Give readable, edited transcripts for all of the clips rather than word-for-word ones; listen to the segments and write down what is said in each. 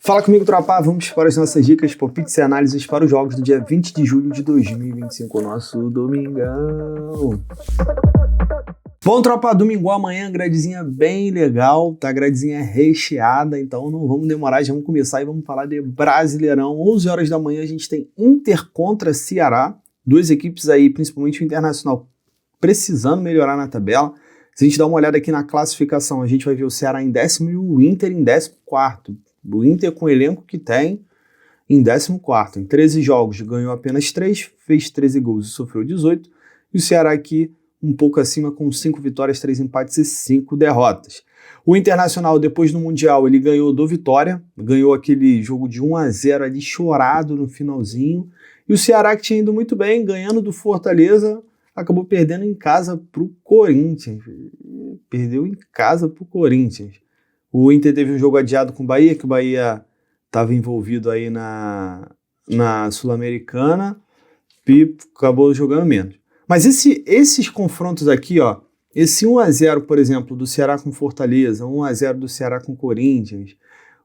Fala comigo, tropa, vamos para as nossas dicas, palpites e análises para os jogos do dia 20 de julho de 2025, o nosso domingão. Bom, tropa, domingão amanhã, gradezinha bem legal, tá? Gradezinha recheada, então não vamos demorar, já vamos começar e vamos falar de Brasileirão. 11 horas da manhã a gente tem Inter contra Ceará, duas equipes aí, principalmente o Internacional, precisando melhorar na tabela. Se a gente dá uma olhada aqui na classificação, a gente vai ver o Ceará em 10º e o Inter em 14º. O Inter, com o elenco que tem, em 14º. Em 13 jogos, ganhou apenas 3, fez 13 gols e sofreu 18. E o Ceará aqui, um pouco acima, com 5 vitórias, 3 empates e 5 derrotas. O Internacional, depois do Mundial, ele ganhou do Vitória. Ganhou aquele jogo de 1-0 ali, chorado no finalzinho. E o Ceará, que tinha ido muito bem, ganhando do Fortaleza, acabou perdendo em casa para o Corinthians. Perdeu em casa para o Corinthians. O Inter teve um jogo adiado com o Bahia, que o Bahia estava envolvido aí na Sul-Americana e acabou jogando menos. Mas esses confrontos aqui, ó, esse 1-0, por exemplo, do Ceará com Fortaleza, 1-0 do Ceará com Corinthians,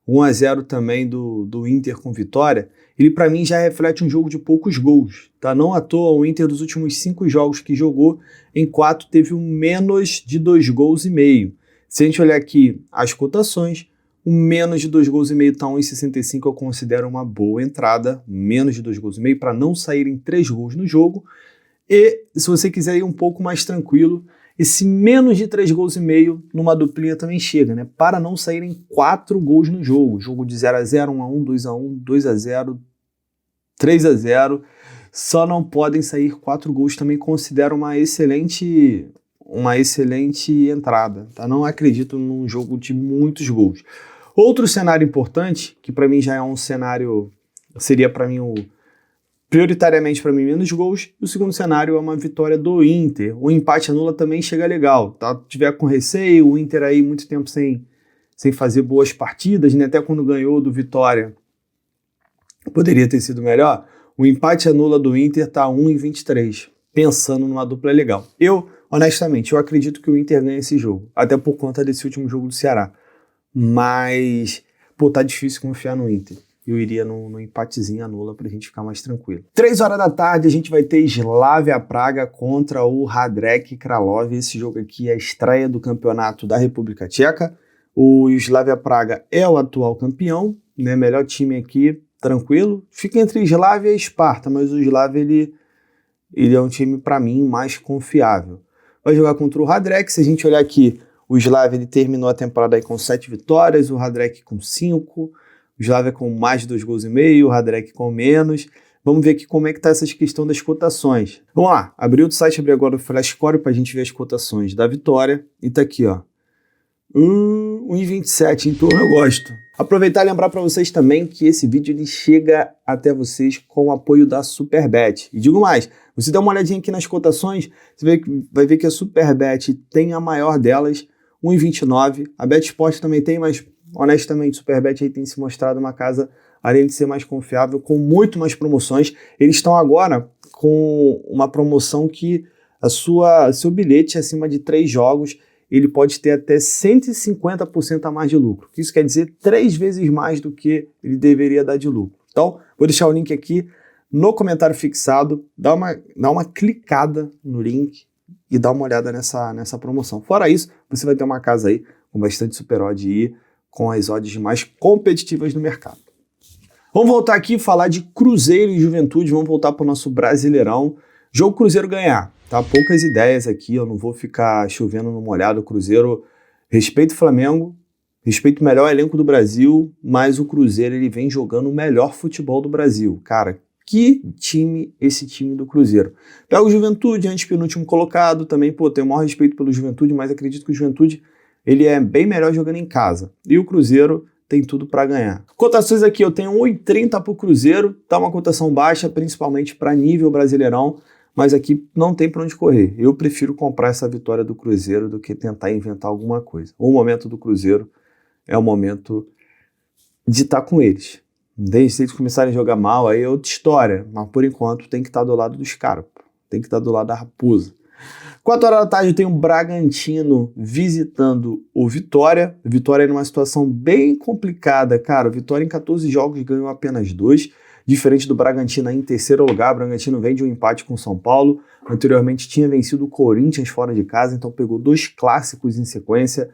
1-0 também do Inter com Vitória, ele para mim já reflete um jogo de poucos gols, tá? Não à toa, o Inter dos últimos 5 jogos que jogou, em 4 teve um menos de 2 gols e meio. Se a gente olhar aqui as cotações, o menos de 2 gols e meio está 1,65, eu considero uma boa entrada, menos de 2 gols e meio, para não saírem 3 gols no jogo. E se você quiser ir um pouco mais tranquilo, esse menos de 3 gols e meio numa duplinha também chega, né? Para não saírem 4 gols no jogo. Jogo de 0-0, 1-1, 2-1, 2-0, 3-0. Só não podem sair 4 gols, também considero uma excelente entrada, tá? Não acredito num jogo de muitos gols. Outro cenário importante, que para mim já é um cenário, seria para mim prioritariamente para mim menos gols, e o segundo cenário é uma vitória do Inter. O empate anula também chega legal, tá? Se tiver com receio, o Inter aí muito tempo sem fazer boas partidas, né? Até quando ganhou do Vitória, poderia ter sido melhor. O empate anula do Inter tá 1,23, pensando numa dupla legal. Honestamente, eu acredito que o Inter ganha esse jogo, até por conta desse último jogo do Ceará. Mas, tá difícil confiar no Inter. Eu iria no empatezinho anula pra gente ficar mais tranquilo. 3 horas da tarde a gente vai ter Slavia Praga contra o Hajduk Králové. Esse jogo aqui é a estreia do campeonato da República Tcheca. O Slavia Praga é o atual campeão, né? Melhor time aqui, tranquilo. Fica entre Slavia e Sparta, mas o Slavia ele é um time, para mim, mais confiável. Vai jogar contra o Hajduk. Se a gente olhar aqui, o Slavia ele terminou a temporada aí com 7 vitórias, o Hajduk com 5, o Slavia com mais de 2 gols e meio, o Hajduk com menos. Vamos ver aqui como é que tá essa questão das cotações. Vamos lá, abri o site, abri agora o Flashscore para a gente ver as cotações da vitória. E tá aqui, ó. 1,27, em torno eu gosto. Aproveitar e lembrar para vocês também que esse vídeo ele chega até vocês com o apoio da Superbet. E digo mais, você dá uma olhadinha aqui nas cotações, você vai ver que a Superbet tem a maior delas, 1,29. A BetSport também tem, mas honestamente, Superbet aí tem se mostrado uma casa, além de ser mais confiável, com muito mais promoções. Eles estão agora com uma promoção que seu bilhete acima de 3 jogos, ele pode ter até 150% a mais de lucro. Isso quer dizer 3 vezes mais do que ele deveria dar de lucro. Então, vou deixar o link aqui no comentário fixado, dá uma clicada no link e dá uma olhada nessa promoção. Fora isso, você vai ter uma casa aí com bastante super odd e com as odds mais competitivas do mercado. Vamos voltar aqui e falar de Cruzeiro e Juventude, vamos voltar para o nosso Brasileirão. Jogo Cruzeiro ganhar, tá? Poucas ideias aqui, eu não vou ficar chovendo no molhado. O Cruzeiro, respeito o Flamengo, respeito o melhor elenco do Brasil, mas o Cruzeiro ele vem jogando o melhor futebol do Brasil. Cara, que time esse time do Cruzeiro. Pega o Juventude, antes penúltimo colocado, também, tenho o maior respeito pelo Juventude, mas acredito que o Juventude ele é bem melhor jogando em casa. E o Cruzeiro tem tudo para ganhar. Cotações aqui, eu tenho 1,30 para o Cruzeiro, tá uma cotação baixa, principalmente para nível Brasileirão, mas aqui não tem para onde correr. Eu prefiro comprar essa vitória do Cruzeiro do que tentar inventar alguma coisa. O momento do Cruzeiro é o momento de estar com eles. Desde eles começarem a jogar mal, aí é outra história. Mas por enquanto tem que estar do lado dos caras. Tem que estar do lado da raposa. 4 horas da tarde eu tenho o Bragantino visitando o Vitória. Vitória numa situação bem complicada, cara. O Vitória em 14 jogos ganhou apenas 2, diferente do Bragantino em terceiro lugar. O Bragantino vem de um empate com o São Paulo. Anteriormente tinha vencido o Corinthians fora de casa, então pegou 2 clássicos em sequência.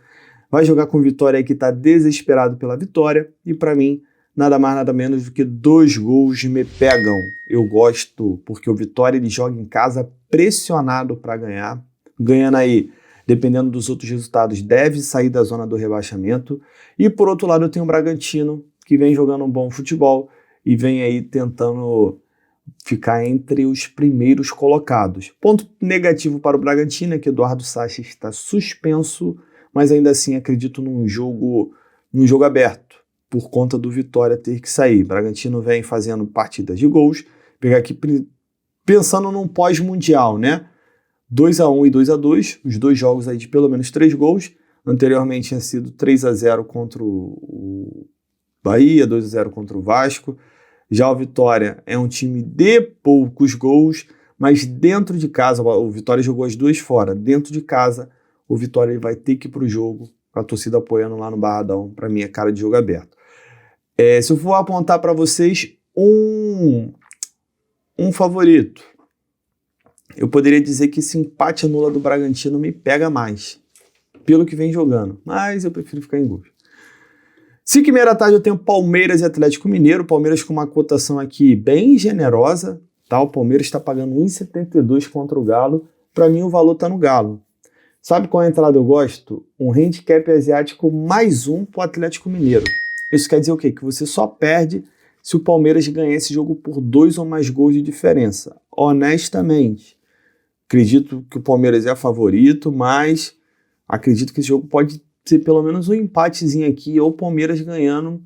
Vai jogar com o Vitória que está desesperado pela vitória. E para mim, nada mais, nada menos do que 2 gols me pegam. Eu gosto, porque o Vitória ele joga em casa pressionado para ganhar. Ganhando aí, dependendo dos outros resultados, deve sair da zona do rebaixamento. E por outro lado, eu tenho o Bragantino, que vem jogando um bom futebol e vem aí tentando ficar entre os primeiros colocados. Ponto negativo para o Bragantino é que Eduardo Sacha está suspenso, mas ainda assim acredito num jogo aberto, por conta do Vitória ter que sair. Bragantino vem fazendo partidas de gols, pegar aqui pensando num pós-mundial, né? 2-1 e 2-2, os 2 jogos aí de pelo menos 3 gols. Anteriormente tinha sido 3-0 contra o Bahia, 2-0 contra o Vasco. Já o Vitória é um time de poucos gols, mas dentro de casa, o Vitória jogou as 2 fora. Dentro de casa, o Vitória ele vai ter que ir para o jogo, com a torcida apoiando lá no Barradão. Para mim é cara de jogo aberto. Se eu for apontar para vocês um favorito, eu poderia dizer que esse empate anula do Bragantino me pega mais, pelo que vem jogando, mas eu prefiro ficar em gols. 5h30 da tarde eu tenho Palmeiras e Atlético Mineiro. Palmeiras com uma cotação aqui bem generosa, tá? O Palmeiras está pagando 1,72 contra o Galo. Para mim o valor está no Galo. Sabe qual entrada eu gosto? Um handicap asiático mais 1 para o Atlético Mineiro. Isso quer dizer o quê? Que você só perde se o Palmeiras ganhar esse jogo por 2 ou mais gols de diferença. Honestamente, acredito que o Palmeiras é favorito, mas acredito que esse jogo pode ser pelo menos um empatezinho aqui, ou o Palmeiras ganhando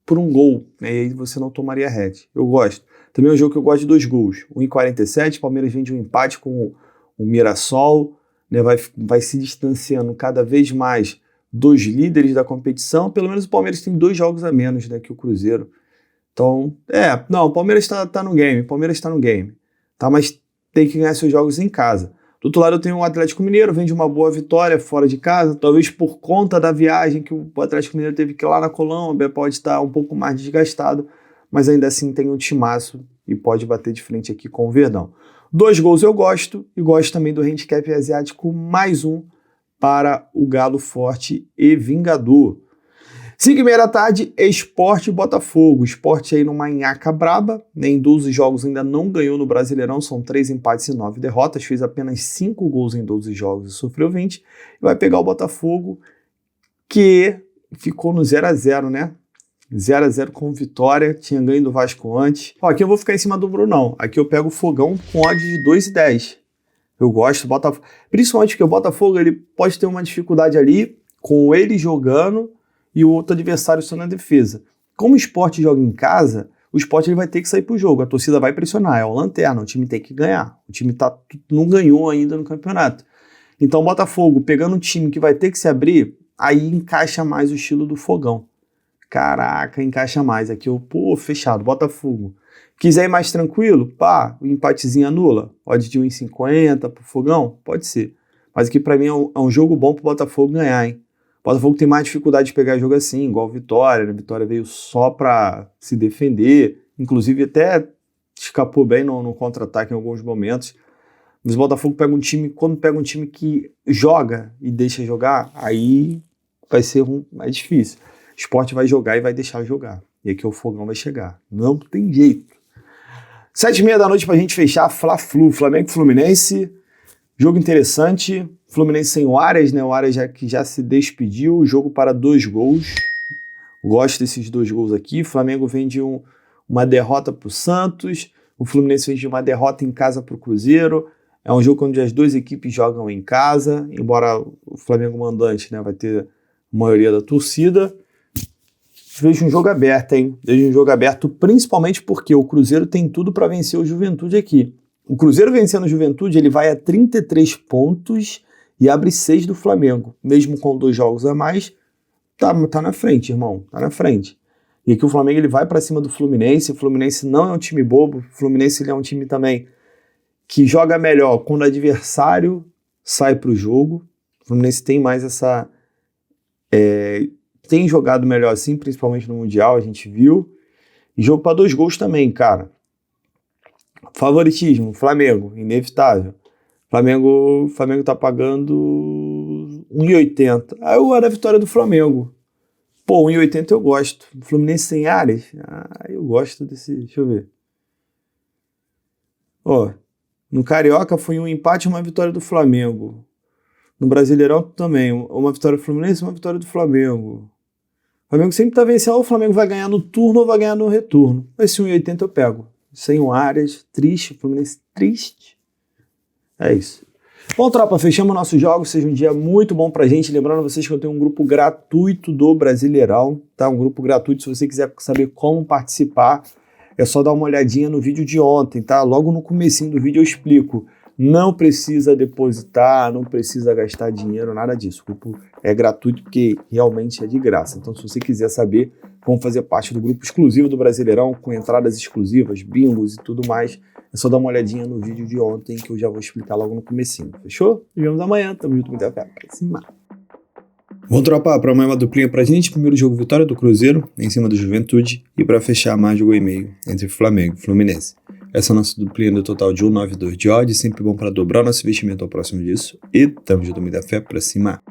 por 1 gol, né? E aí você não tomaria head. Eu gosto. Também é um jogo que eu gosto de 2 gols. 1,47, o Palmeiras vem de um empate com o Mirassol, né? Vai se distanciando cada vez mais dos líderes da competição. Pelo menos o Palmeiras tem 2 jogos a menos, né, que o Cruzeiro. Então, o Palmeiras tá no game, tá? Mas tem que ganhar seus jogos em casa. Do outro lado eu tenho o Atlético Mineiro, vem de uma boa vitória fora de casa, talvez por conta da viagem que o Atlético Mineiro teve que ir lá na Colômbia, pode estar um pouco mais desgastado, mas ainda assim tem um timaço e pode bater de frente aqui com o Verdão. 2 gols eu gosto, e gosto também do handicap asiático mais 1 para o Galo Forte e Vingador. 5h30 da tarde, Sport e Botafogo. Sport aí numa nhaca braba, né? Em 12 jogos ainda não ganhou no Brasileirão, são 3 empates e 9 derrotas, fez apenas 5 gols em 12 jogos e sofreu 20. E vai pegar o Botafogo, que ficou no 0x0, né? 0x0 com vitória, tinha ganho do Vasco antes. Ó, aqui eu vou ficar em cima do Brunão, aqui eu pego o Fogão com odd de 2,10. Eu gosto do Botafogo, principalmente porque o Botafogo ele pode ter uma dificuldade ali, com ele jogando e o outro adversário só na defesa. Como o Sport joga em casa, o Sport ele vai ter que sair pro jogo, a torcida vai pressionar, é o lanterna, o time tem que ganhar. O time não ganhou ainda no campeonato. Então o Botafogo, pegando um time que vai ter que se abrir, aí encaixa mais o estilo do Fogão. Caraca, encaixa mais. Aqui eu, fechado, Botafogo. Quiser ir mais tranquilo, o empatezinho anula. Pode de 1,50 pro Fogão? Pode ser. Mas aqui pra mim é um jogo bom pro Botafogo ganhar, hein? O Botafogo tem mais dificuldade de pegar jogo assim, igual o Vitória, né? A Vitória veio só pra se defender, inclusive até escapou bem no contra-ataque em alguns momentos. Mas o Botafogo quando pega um time que joga e deixa jogar, aí vai ser mais difícil. O Sport vai jogar e vai deixar jogar. E aqui o Fogão vai chegar. Não tem jeito. 7h30 da noite pra gente fechar, Fla-Flu, Flamengo e Fluminense. Jogo interessante. Fluminense sem o Arias, né? O Arias já se despediu. Jogo para 2 gols. Gosto desses 2 gols aqui. O Flamengo vem de uma derrota pro Santos. O Fluminense vem de uma derrota em casa pro Cruzeiro. É um jogo onde as 2 equipes jogam em casa. Embora o Flamengo mandante, né, vai ter a maioria da torcida. Vejo um jogo aberto, hein? Vejo um jogo aberto principalmente porque o Cruzeiro tem tudo para vencer o Juventude aqui. O Cruzeiro vencendo o Juventude, ele vai a 33 pontos e abre 6 do Flamengo. Mesmo com 2 jogos a mais, tá na frente, irmão. Tá na frente. E aqui o Flamengo ele vai para cima do Fluminense. O Fluminense não é um time bobo. O Fluminense ele é um time também que joga melhor quando o adversário sai pro jogo. O Fluminense tem mais essa... tem jogado melhor assim, principalmente no Mundial, a gente viu. E jogo para 2 gols também, cara. Favoritismo, Flamengo, inevitável. Flamengo tá pagando 1,80. Aí eu era a vitória do Flamengo. Pô, 1,80 eu gosto. Fluminense sem áreas? Eu gosto desse... Deixa eu ver. Ó, no Carioca foi um empate e uma vitória do Flamengo. No Brasileirão também. Uma vitória do Fluminense e uma vitória do Flamengo. O Flamengo sempre tá vencendo. Ou o Flamengo vai ganhar no turno ou vai ganhar no retorno. Esse 1,80 eu pego. Sem áreas, triste. Fluminense triste. É isso. Bom, tropa, fechamos nossos jogos. Seja um dia muito bom pra gente. Lembrando a vocês que eu tenho um grupo gratuito do Brasileirão, tá? Um grupo gratuito. Se você quiser saber como participar, é só dar uma olhadinha no vídeo de ontem, tá? Logo no comecinho do vídeo eu explico. Não precisa depositar, não precisa gastar dinheiro, nada disso. O grupo é gratuito porque realmente é de graça. Então, se você quiser saber como fazer parte do grupo exclusivo do Brasileirão, com entradas exclusivas, bingos e tudo mais, é só dar uma olhadinha no vídeo de ontem que eu já vou explicar logo no comecinho. Fechou? Nos vemos amanhã. Tamo junto, muito até pra cima. Vamos dropar para amanhã uma duplinha pra gente. Primeiro jogo, vitória do Cruzeiro em cima do Juventude. E para fechar, mais de 1,5 entre Flamengo e Fluminense. Essa é a nossa duplinha do total de 1,92 de odds. Sempre bom para dobrar o nosso investimento ao próximo disso. E tamo junto, me dá fé pra cima.